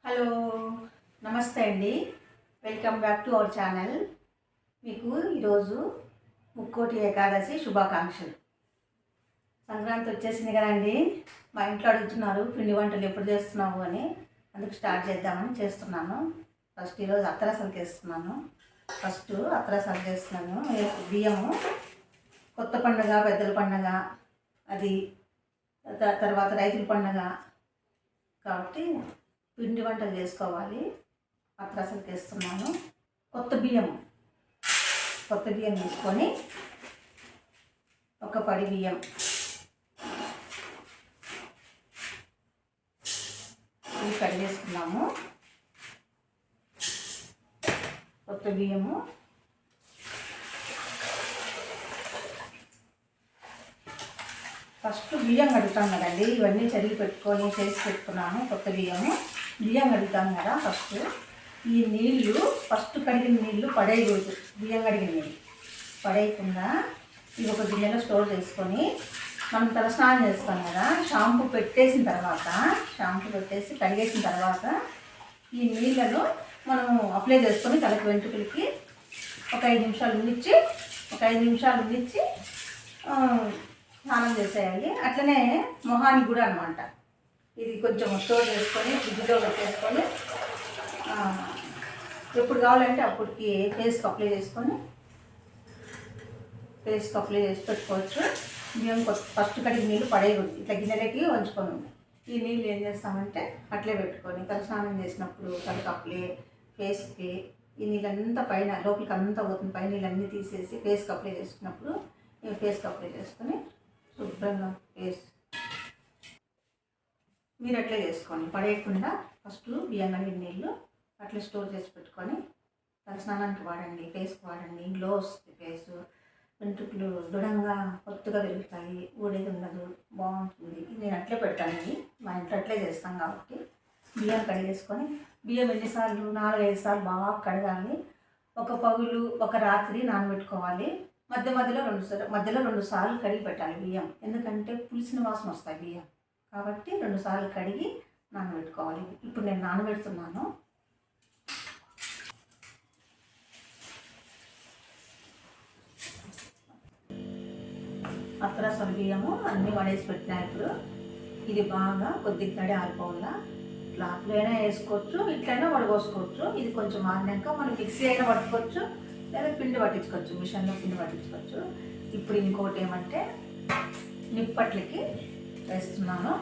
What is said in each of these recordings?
Hello, నమస్తే అండి. Welcome back to our channel. మీకు ఈరోజు ముక్కోటి ఏకాదశి శుభాకాంక్షలు. సంక్రాంతి వచ్చేసింది కదండి. మా ఇంట్లో అడుగుతున్నారు పిండి వంటలు ఎప్పుడు చేస్తున్నావు అని. అందుకు స్టార్ట్ చేద్దామని చేస్తున్నాను. ఫస్ట్ ఈరోజు అత్తరసాలు చేస్తున్నాను. చేస్తున్నాను. బియ్యము కొత్త పండుగ, పెద్దల పండుగ, అది తర్వాత రైతుల పండుగ కాబట్టి పిండి వంటలు చేసుకోవాలి. అత్తరసాలు చేస్తున్నాను. కొత్త బియ్యం తీసుకొని ఒక పడి బియ్యం ఇవి కడిగేసుకున్నాము. కొత్త బియ్యము ఫస్ట్ బియ్యం కడుగుతాం కదండి. ఇవన్నీ చదివి పెట్టుకొని చేసి పెట్టుకున్నాను. కొత్త బియ్యం కడుగుతాం కదా. ఫస్ట్ ఈ నీళ్ళు కడిగిన నీళ్ళు పడేయకూడదు. బియ్యం కడిగిన నీళ్ళు పడేయకుండా ఇవి ఒక గిన్నెలో స్టోర్ చేసుకొని మనం తలస్నానం చేస్తాం కదా. షాంపూ పెట్టేసి కడిగేసిన తర్వాత ఈ నీళ్ళను మనము అప్లై చేసుకొని తలకి వెంట్రుకలకి ఒక 5 నిమిషాలు ఉండిచ్చి స్నానం చేసేయాలి. అట్లనే మొహానికి కూడా అనమాట. ఇది కొంచెం స్టోర్ చేసుకొని ఫ్రిడ్జ్లో పెట్టేసుకొని ఎప్పుడు కావాలంటే అప్పటికి ఫేస్కి అప్లై చేసి పెట్టుకోవచ్చు. బియ్యం ఫస్ట్ కడిగి నీళ్ళు పడేయకూడదు. ఇట్లా గిన్నెలకి వంచుకొని ఈ నీళ్ళు ఏం చేస్తామంటే అట్లే పెట్టుకొని తలస్నానం చేసినప్పుడు తలకి అప్లై, ఫేస్కి ఈ నీళ్ళంతా పైన లోపలికి అంతా పోతుంది. పైన నీళ్ళన్నీ తీసేసి ఫేస్కి అప్లై చేసుకున్నప్పుడు ఫేస్కి అప్లై చేసుకొని శుభ్రంగా మీరు అట్లే చేసుకోండి. పడేయకుండా ఫస్ట్ బియ్యం కడిగిన నీళ్ళు అట్లా స్టోర్ చేసి పెట్టుకొని తలస్నానానికి వాడండి, ఫేస్కి వాడండి. గ్లో వస్తుంది ఫేస్. వెంట్రుకలు దృఢంగా కొత్తగా పెరుగుతాయి. ఊడేది ఉండదు, బాగుంటుంది. నేను అట్లే పెడతానండి. మా ఇంట్లో అట్లే చేస్తాం కాబట్టి బియ్యం కడిగేసుకొని బియ్యం 4-5 సార్లు బాగా కడగాలి. ఒక పగులు ఒక రాత్రి నానబెట్టుకోవాలి. మధ్యలో 2 సార్లు కడిగి పెట్టాలి బియ్యం. ఎందుకంటే పులిసిన వాసన వస్తాయి బియ్యం కాబట్టి 2 సార్లు కడిగి నానబెట్టుకోవాలి. ఇప్పుడు నేను నానబెడుతున్నాను. అత్తరసాల బియ్యము అన్నీ వడేసి పెట్టినా. ఇప్పుడు ఇది బాగా కొద్దిగా తడి ఆరిపోవాలా. క్లాత్లో అయినా వేసుకోవచ్చు, ఇట్లయినా వడపోసుకోవచ్చు. ఇది కొంచెం ఆరినాక మనం మిక్సీ అయినా పట్టుకోవచ్చు, లేదా పిండి పట్టించుకోవచ్చు, మిషన్లో పిండి పట్టించుకోవచ్చు. ఇప్పుడు ఇంకోటి ఏమంటే నిప్పట్లకి వేస్తున్నాను.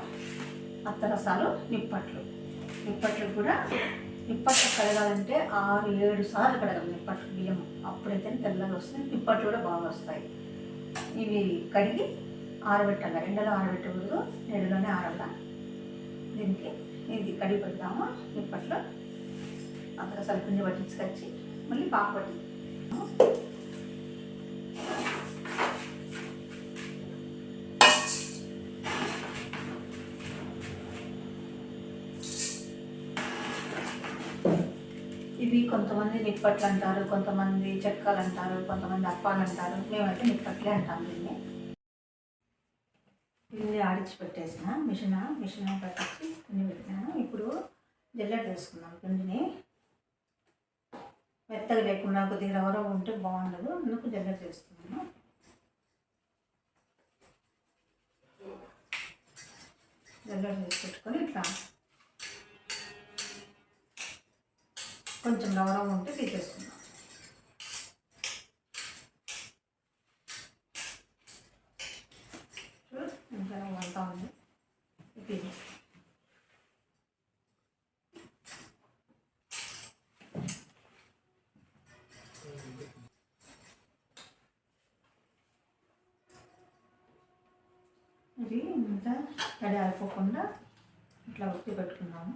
అత్తరసాలు నిప్పట్లు కూడా నిప్పట్లు కడగాలంటే 6-7 సార్లు కడగాలి. నిప్పట్లు బియ్యం అప్పుడైతే తెల్లగా వస్తాయి. నిప్పట్లు కూడా బాగా వస్తాయి. ఇవి కడిగి ఆరబెట్టాలి. ఎండలో ఆరబెట్టకూడదు, నీళ్ళలోనే ఆరాల. దీనికి ఇది కడిగి పెడతాము. నిప్పట్లో అత్తరసాల పిండి పట్టించుకొచ్చి మళ్ళీ పాకు పట్టి ఇవి కొంతమంది నిప్పట్లు అంటారు, కొంతమంది చెక్కలు అంటారు, కొంతమంది అప్పాలు అంటారు. మేమైతే నిప్పట్లే అంటాం. పిండి ఆడిచి పెట్టేసిన మిషన్ పట్టించి పిండి పెట్టినాను. ఇప్పుడు జల్లెడ తీసుకున్నాను. పిండిని మెత్తగా లేకుండా కొద్దిగా రవ్వ ఉంటే బాగుండదు. అందుకు జల్లెడ చేస్తున్నాను. జల్లెడ చేసి పెట్టుకొని ఇట్లా కొంచెం రవ్వ ఉంటే తీసేసుకున్నాం. ఇంకా అంతా ఉంది, తీసేస్తాం. ఇది ఇంత తడి ఆరిపోకుండా ఇట్లా ఒత్తి పెట్టుకున్నాము.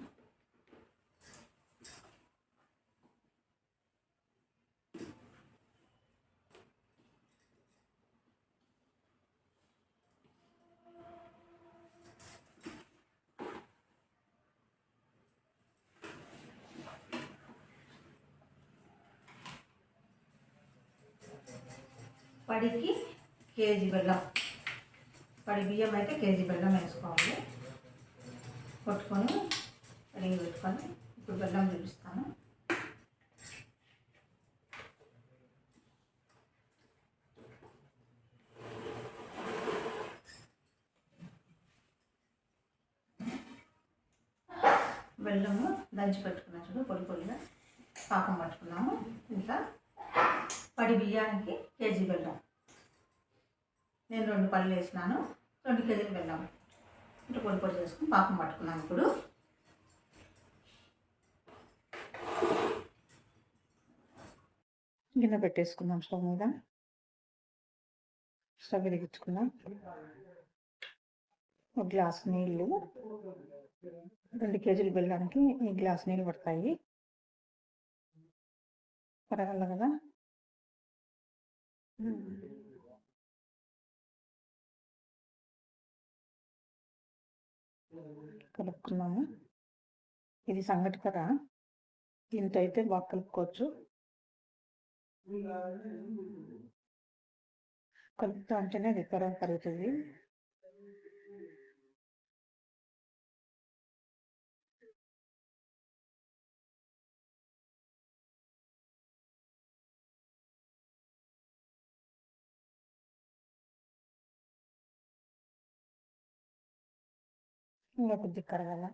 పడికి కేజీ బెల్లం, పడి బియ్యం అయితే కేజీ బెల్లం వేసుకోవాలి. కొట్టుకొని రెడీ పెట్టుకొని ఇప్పుడు బెల్లం చూపిస్తాను. బెల్లము దంచి పెట్టుకున్నాం చూడు, పొడి పొడిగా పాకం పట్టుకున్నాము. ఇంకా పడి బియ్యానికి కేజీ బెల్లం, నేను 2 పళ్ళు వేసినాను, 2 కేజీలు బెల్లం ఇట్లా పొడి పొడి చేసుకుని పాకం పట్టుకున్నాం. ఇప్పుడు గిన్నె పెట్టేసుకుందాం, స్టవ్ మీద స్టవ్ వెలిగించుకుందాం. 1 గ్లాస్ నీళ్ళు, 2 కేజీలు బెల్లానికి ఈ గ్లాస్ నీళ్ళు పడతాయి. పడగల కదా, కలుపుకున్నాము. ఇది సంగటి కదా, దీంతో అయితే బాగా కలుపుకోవచ్చు. కలుపుతా ఉంటేనే అది త్వరగా కరుగుతుంది. ఇంకా కొద్దిగా కరగాల.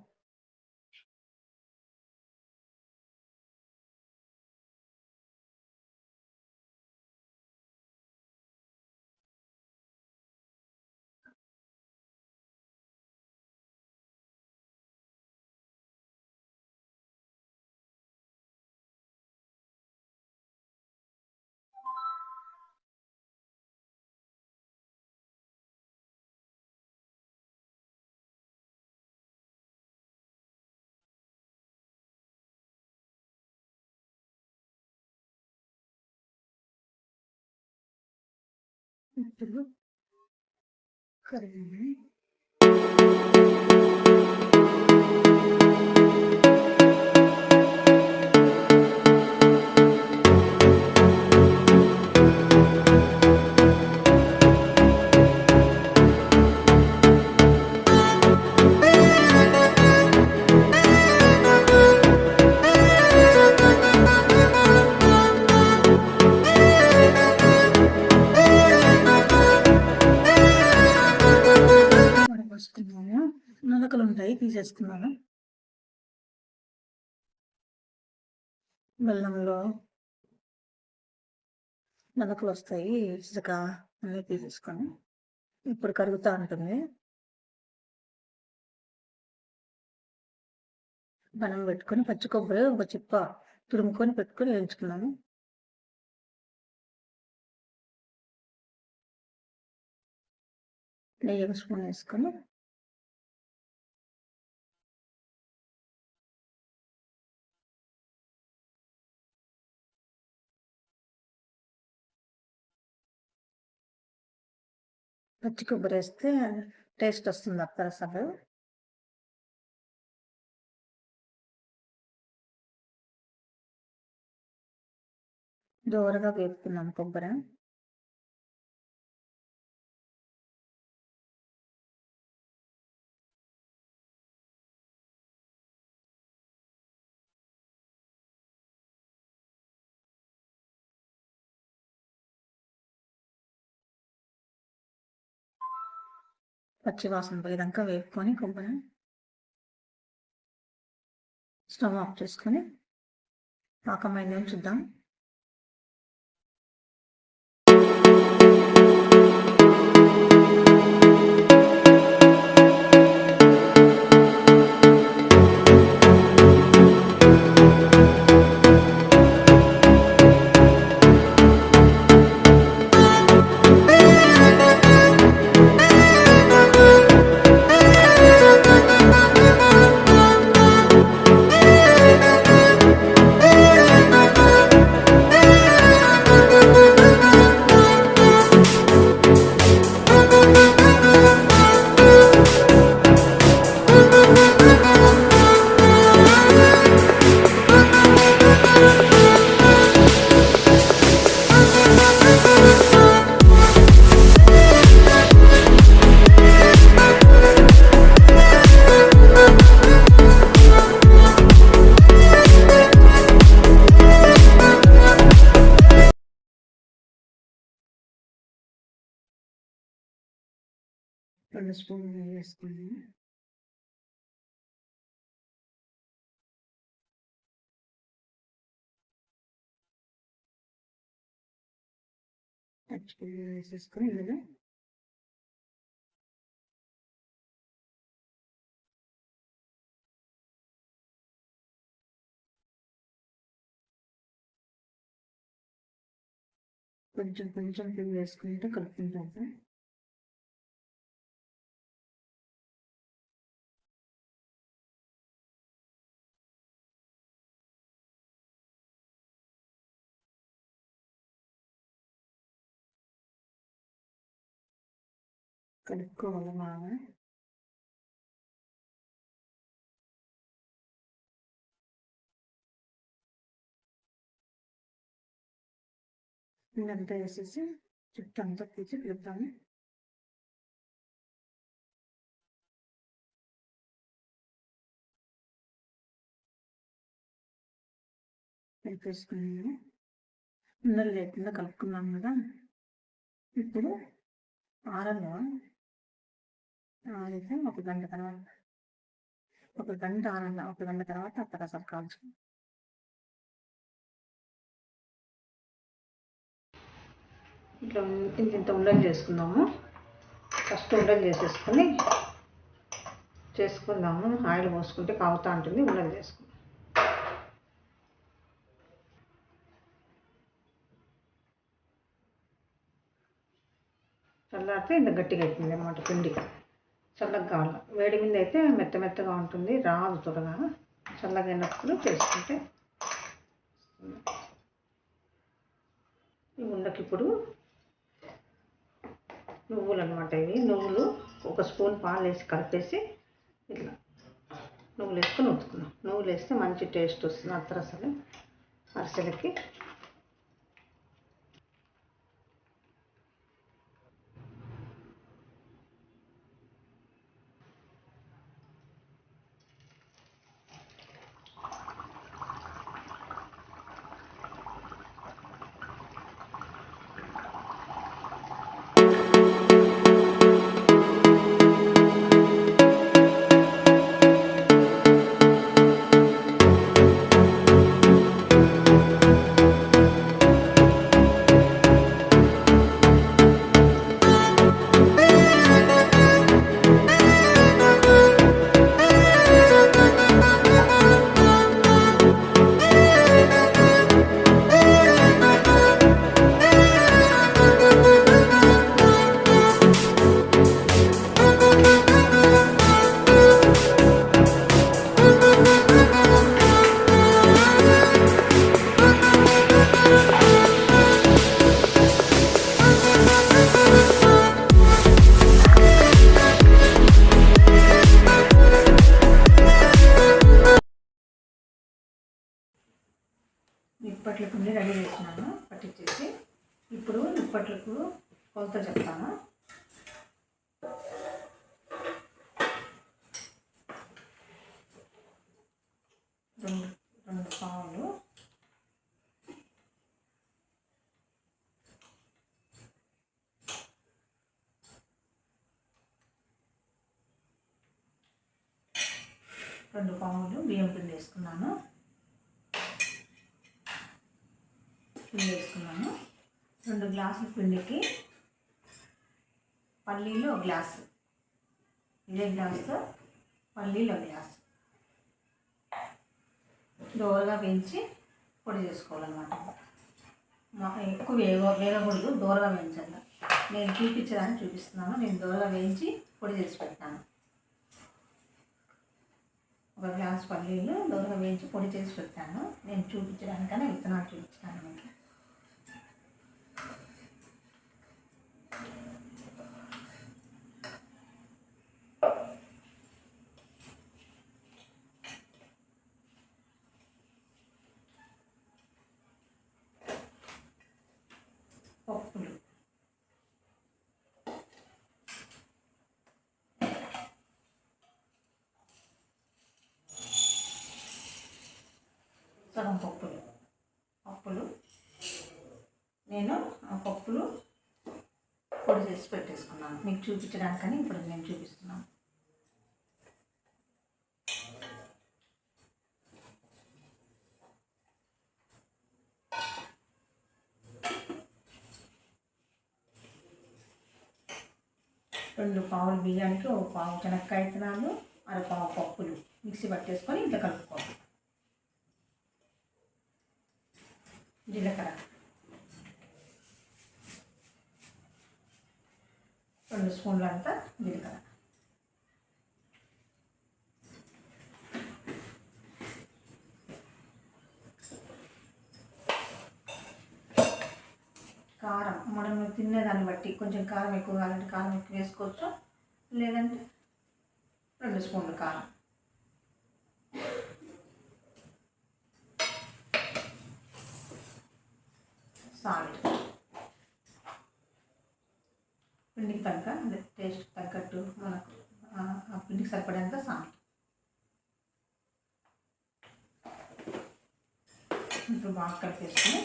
ఇప్పుడు కరిగింది. నలకలు ఉంటాయి, తీసేసుకున్నాను. బెల్లంలో నలకలు వస్తాయి, ఇసుక అన్నీ తీసేసుకొని ఇప్పుడు కరుగుతూ ఉంటుంది. బనం పెట్టుకొని పచ్చి కొబ్బరి ఒక చిప్ప తురుముకొని పెట్టుకొని వేయించుకున్నాను. నెయ్యి 1 స్పూన్ వేసుకొని పచ్చి కొబ్బరి వేస్తే టేస్ట్ వస్తుంది అసలు. దోరగా వేపుకున్నాం కొబ్బరి. పచ్చి వాసన పోయేదాకా వేపుకొని కొబ్బరి స్టవ్ ఆఫ్ చేసుకొని పాకమైందని చూద్దాం. 2 స్పూన్లు నెయ్యి వేసుకున్నాము. పచ్చిమిర్చి వేసేసుకొని ఇందులో కొంచెం కొంచెం పిండి వేసుకుంటూ కలుపుకుంటాము. కలుపుకోవాలి బాగా. ఇదంతా వేసేసి చుట్టూ అంతా తీసి పెడతాము. కలిపేసుకున్నాము. ఉండలు లేకుండా కలుపుకున్నాం కదా. ఇప్పుడు ఆరగా ఆరితే ఒక గంట తర్వాత అక్కడ అసలు కాల్చుకుంటాం. ఇట్లా ఇంత ఉండలు చేసుకుందాము. ఫస్ట్ ఉండలు చేసుకుందాము. ఆయిల్ పోసుకుంటే కాగుతూ ఉంటుంది. ఉండలు చేసుకుందాం. చల్లారితే ఇంత గట్టిగా అవుతుంది అన్నమాట పిండి. చల్లగా కావాలి. వేడి మీద అయితే మెత్తగా ఉంటుంది, రాదు త్వరగా. చల్లగా అయినప్పుడు చేసుకుంటే ఈ ఉండకి ఇప్పుడు నువ్వులు అనమాట. ఇవి నువ్వులు ఒక స్పూన్ పాలు వేసి కలిపేసి ఇట్లా నువ్వులు వేసుకొని ఉతుకున్నాం. నువ్వులు వేస్తే మంచి టేస్ట్ వస్తుంది అరిసెలకి. నిప్పట్ల పిండి రెడీ చేసినాను పట్టించేసి. ఇప్పుడు నిప్పట్లకు కొలత చెప్తాను. 2 పావులు, బియ్యం పిండి వేసుకున్నాను. 2 గ్లాసుల పిండికి పల్లీలు 1 గ్లాసు, ఇదే గ్లాసు పల్లీలు 1 గ్లాసు దోరగా వేయించి పొడి చేసుకోవాలన్నమాట. ఎక్కువ వేగకూడదు, దోరగా వేయించాలి. నేను చూపించడానికి చూపిస్తున్నాను. నేను దోరగా వేయించి పొడి చేసి పెట్టాను. 1 గ్లాసు పల్లీలు దోరగా వేయించి పొడి చేసి పెట్టాను. నేను చూపించడానికనే విత్తనాలు చూపించాను మీకు. పప్పులు సగం పప్పులు నేను ఆ పప్పులు పొడి చేసి పెట్టేసుకున్నాను మీకు చూపించడానికని ఇప్పుడు నేను చూపిస్తున్నాను. రెండు పావులు బియ్యానికి ఒక పావు శనక్కాయ విత్తనాలు, అరపావు పప్పులు మిక్సీ పట్టేసుకొని ఇంట్లో కలుపుకోవాలి. జీలకర్ర 2 స్పూన్ల అంతా జీలకర్ర, కారం మనం తినేదాన్ని బట్టి కొంచెం కారం ఎక్కువ కావాలంటే కారం ఎక్కువ వేసుకోవచ్చు, లేదంటే 2 స్పూన్లు కారం, సాల్ట్ పిండికి తగ్గ అదే టేస్ట్ తగ్గట్టు మనకు ఆ పిండికి సరిపడేంత సాల్ట్. ఇప్పుడు బాగా కలిపేసుకొని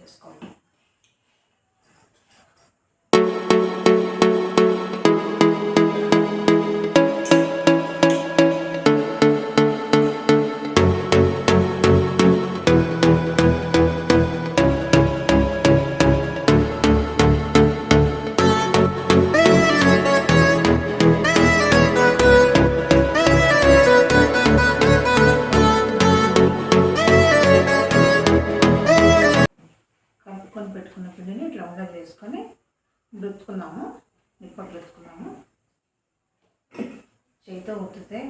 చేసుకోవాలి. కలుపుకొని పెట్టుకున్న పిండిని ఇట్లా ఉండలు చేసుకొని రుద్దుకున్నాము, నిప్పట్లు ఎత్తుకున్నాము. చేతితో ఒత్తితే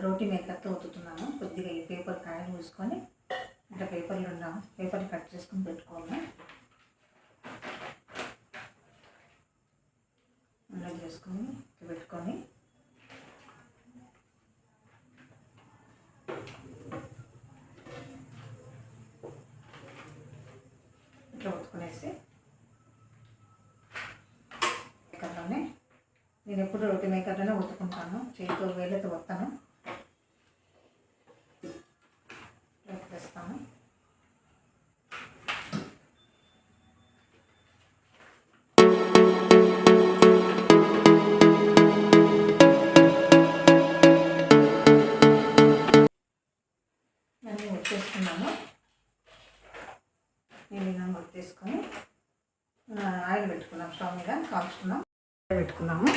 రోటీ మేకర్తో ఒత్తుతున్నాము. కొద్దిగా ఈ పేపర్ కాయలు పూసుకొని ఇట్లా పేపర్ని కట్ చేసుకొని పెట్టుకోవాలి. ఉండలు చేసుకొని పెట్టుకొని ఇట్లా ఒత్తుకునేసి మేకర్లోనే, నేను ఎప్పుడు రోటీ మేకర్లోనే ఒత్తుకుంటాను, చేతితో వేళ్ళతో ఒత్తాను. వేస్తాను. అన్నీ వచ్చేసుకున్నాను. ఈ విధంగా వచ్చేసుకొని ఆయిల్ పెట్టుకున్నాం, స్టవ్ మీద కాల్చుకున్నాం, ఆయిల్ పెట్టుకున్నాము.